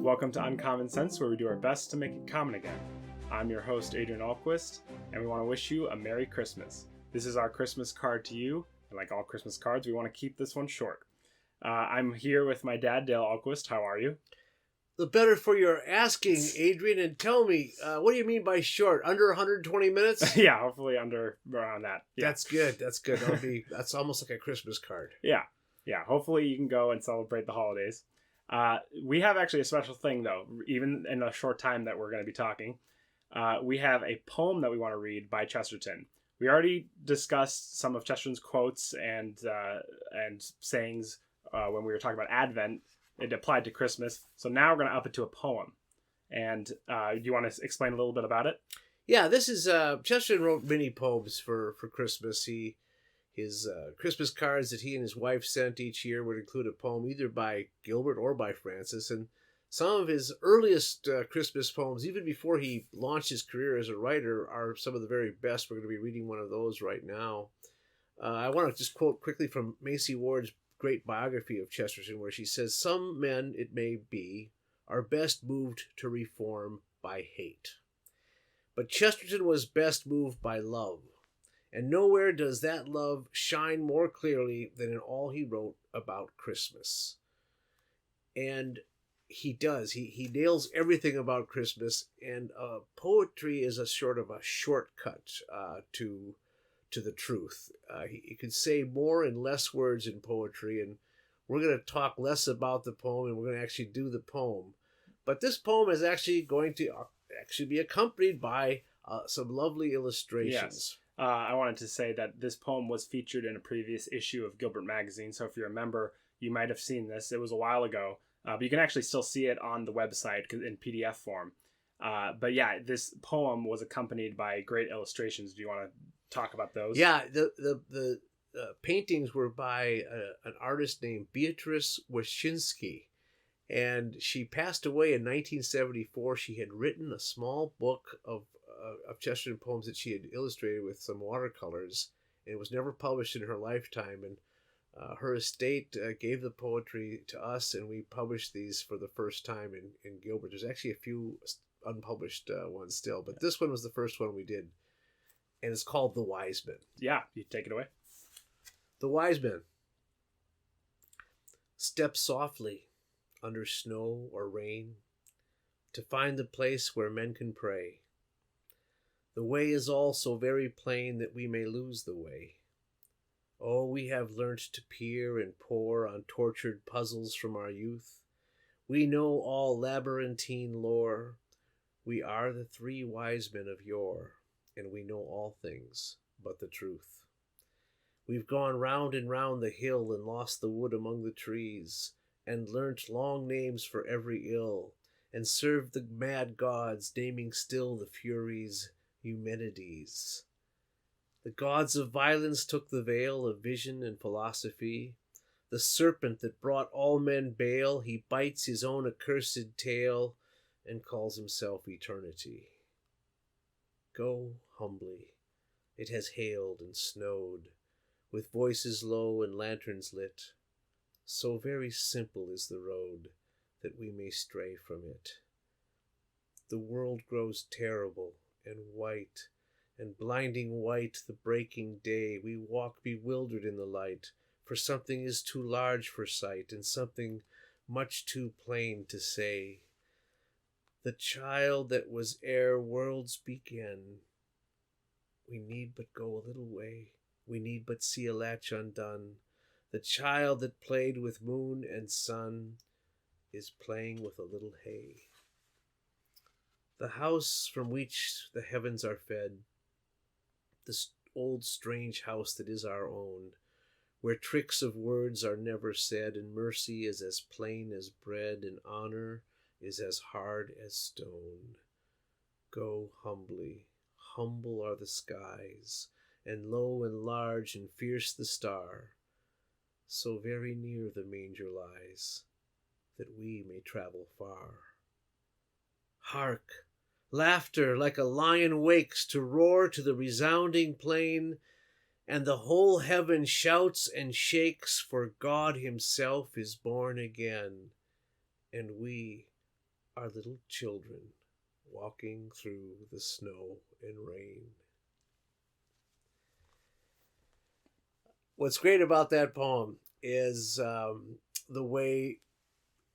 Welcome to Uncommon Sense, where we do our best to make it common again. I'm your host, Adrian Alquist, and we want to wish you a Merry Christmas. This is our Christmas card to you, and like all Christmas cards, we want to keep this one short. I'm here with my dad, Dale Alquist. How are you? The better for your asking, Adrian, and tell me, what do you mean by short? Under 120 minutes? Yeah, hopefully under around that. Yeah. That's good. That's almost like a Christmas card. Yeah. Hopefully you can go and celebrate the holidays. We have actually a special thing, though, even in a short time that we're going to be talking. We have a poem that we want to read by Chesterton. We already discussed some of Chesterton's quotes and sayings when we were talking about Advent. It applied to Christmas. So now we're going to up it to a poem. And do you want to explain a little bit about it? Yeah, this is Chesterton wrote many poems for Christmas. His Christmas cards that he and his wife sent each year would include a poem either by Gilbert or by Francis. And some of his earliest Christmas poems, even before he launched his career as a writer, are some of the very best. We're going to be reading one of those right now. I want to just quote quickly from Macy Ward's great biography of Chesterton, where she says, "Some men, it may be, are best moved to reform by hate. But Chesterton was best moved by love. And nowhere does that love shine more clearly than in all he wrote about Christmas." And he does. He nails everything about Christmas, and poetry is a sort of a shortcut to the truth. He could say more in less words in poetry, and we're going to talk less about the poem, and we're going to actually do the poem. But this poem is actually going to be accompanied by some lovely illustrations. Yes. I wanted to say that this poem was featured in a previous issue of Gilbert Magazine, so if you remember, you might have seen this. It was a while ago, but you can actually still see it on the website in PDF form. But yeah, this poem was accompanied by great illustrations. Do you want to talk about those? Yeah, the paintings were by an artist named Beatrice Wyszynski, and she passed away in 1974. She had written a small book of Chesterton poems that she had illustrated with some watercolors, and it was never published in her lifetime. And her estate gave the poetry to us, and we published these for the first time in Gilbert. There's actually a few unpublished ones still, but this one was the first one we did, and it's called The Wise Men. Yeah, you take it away. The Wise Men. Step softly under snow or rain to find the place where men can pray. The way is all so very plain that we may lose the way. Oh, we have learnt to peer and pore on tortured puzzles from our youth. We know all labyrinthine lore. We are the three wise men of yore, and we know all things but the truth. We've gone round and round the hill and lost the wood among the trees, and learnt long names for every ill, and served the mad gods, naming still the Furies, Eumenides. The gods of violence took the veil of vision and philosophy. The serpent that brought all men bale, he bites his own accursed tail and calls himself eternity. Go humbly. It has hailed and snowed, with voices low and lanterns lit. So very simple is the road that we may stray from it. The world grows terrible and white, and blinding white the breaking day. We walk bewildered in the light, for something is too large for sight, and something much too plain to say. The child that was ere worlds began. We need but go a little way. We need but see a latch undone. The child that played with moon and sun is playing with a little hay. The house from which the heavens are fed, this old strange house that is our own, where tricks of words are never said, and mercy is as plain as bread, and honor is as hard as stone. Go humbly, humble are the skies, and low and large and fierce the star. So very near the manger lies, that we may travel far. Hark! Laughter like a lion wakes to roar to the resounding plain, and the whole heaven shouts and shakes, for God himself is born again, and we are little children walking through the snow and rain. What's great about that poem is the way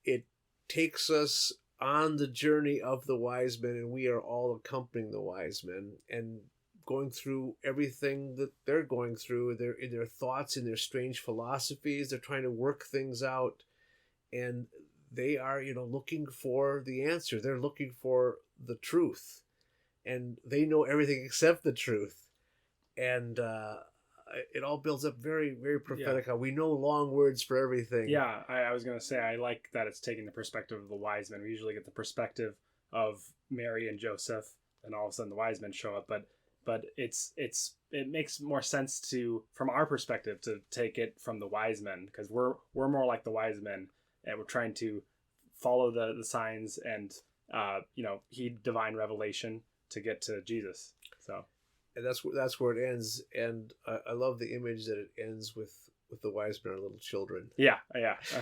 it takes us on the journey of the wise men, and we are all accompanying the wise men and going through everything that they're going through, in their thoughts, in their strange philosophies. They're trying to work things out, and they are, looking for the answer. They're looking for the truth, and they know everything except the truth. And it all builds up very, very prophetic. Yeah. We know long words for everything. Yeah, I was going to say, I like that it's taking the perspective of the wise men. We usually get the perspective of Mary and Joseph, and all of a sudden the wise men show up. But it makes more sense from our perspective, to take it from the wise men, because we're more like the wise men, and we're trying to follow the signs and heed divine revelation to get to Jesus. So. And that's where it ends, and I love the image that it ends with the wise men are little children. Yeah.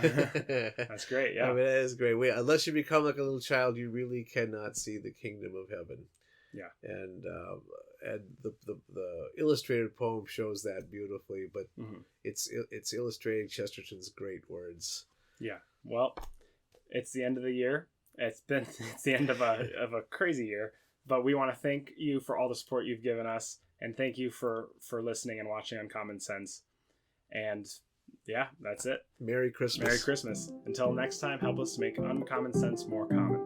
That's great. Yeah, I mean, that is great. Unless you become like a little child, you really cannot see the kingdom of heaven. Yeah, and the illustrated poem shows that beautifully, but it's illustrating Chesterton's great words. Yeah. Well, it's the end of the year. It's the end of a crazy year. But we want to thank you for all the support you've given us, and thank you for listening and watching Uncommon Sense. And yeah, that's it. Merry Christmas. Merry Christmas. Until next time, help us make uncommon sense more common.